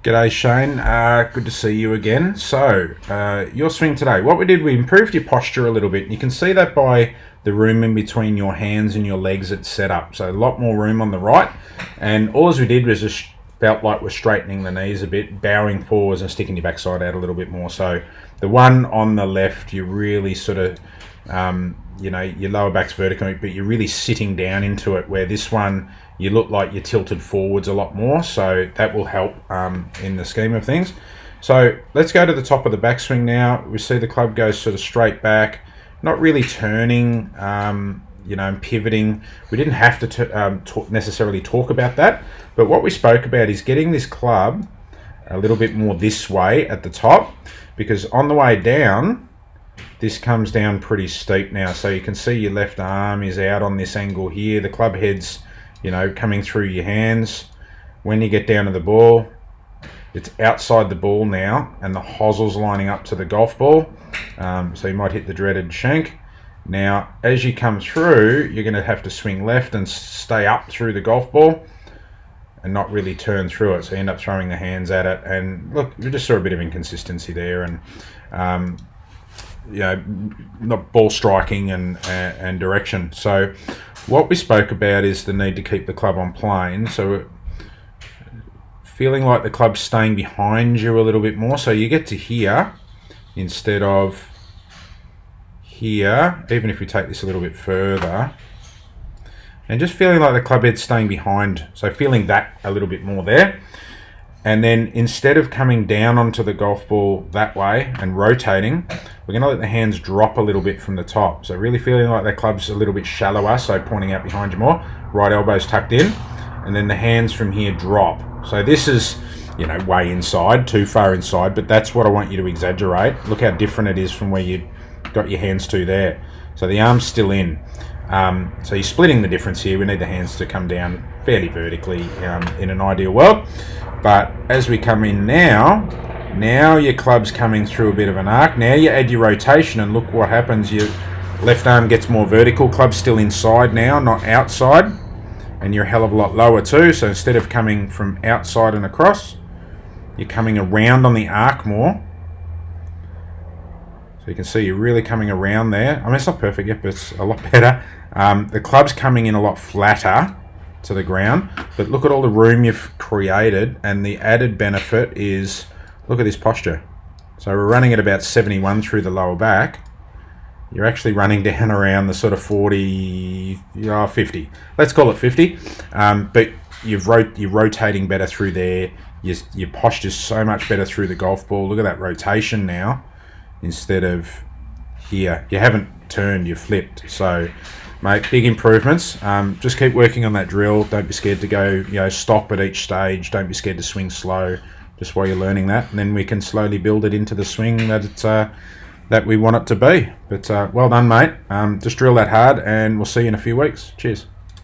G'day Shane, good to see you again. So, your swing today. What we did, we improved your posture a little bit. You can see that by the room in between your hands and your legs it's set up. So a lot more room on the right. And all we did was just felt like we're straightening the knees a bit, bowing forwards and sticking your backside out a little bit more. So the one on the left, you really sort of, your lower back's vertical, but you're really sitting down into it, where this one, you look like you're tilted forwards a lot more, so that will help in the scheme of things. So let's go to the top of the backswing now. We see the club goes sort of straight back, not really turning, and pivoting. We didn't have to necessarily talk about that, but what we spoke about is getting this club a little bit more this way at the top, because on the way down, this comes down pretty steep now. So you can see your left arm is out on this angle here. The club head's coming through your hands. When you get down to the ball, it's outside the ball now, and the hossel's lining up to the golf ball. So you might hit the dreaded shank. Now, as you come through, you're going to have to swing left and stay up through the golf ball and not really turn through it. So you end up throwing the hands at it. And look, we just saw a bit of inconsistency there, and not ball striking and direction. So what we spoke about is the need to keep the club on plane. So feeling like the club's staying behind you a little bit more. So you get to here instead of here, even if we take this a little bit further. And just feeling like the club head's staying behind. So feeling that a little bit more there. And then instead of coming down onto the golf ball that way and rotating, we're going to let the hands drop a little bit from the top. So really feeling like that club's a little bit shallower, so pointing out behind you more. Right elbow's tucked in. And then the hands from here drop. So this is, way inside, too far inside, but that's what I want you to exaggerate. Look how different it is from where you got your hands to there. So the arm's still in. So you're splitting the difference here. We need the hands to come down fairly vertically in an ideal world. But as we come in now your club's coming through a bit of an arc. Now you add your rotation, and look what happens. Your left arm gets more vertical. Club's still inside now, not outside. And you're a hell of a lot lower too. So instead of coming from outside and across, you're coming around on the arc more. So you can see you're really coming around there. I mean, it's not perfect yet, but it's a lot better. The club's coming in a lot flatter to the ground, but look at all the room you've created, and the added benefit is, look at this posture. So we're running at about 71 through the lower back. You're actually running down around the sort of 50. Let's call it 50. But you're rotating better through there. Your posture's so much better through the golf ball. Look at that rotation now. Instead of here, you haven't turned, you've flipped. So, mate, big improvements. Just keep working on that drill. Don't be scared to go, stop at each stage. Don't be scared to swing slow, just while you're learning that. And then we can slowly build it into the swing that we want it to be. But well done, mate. Just drill that hard, and we'll see you in a few weeks. Cheers.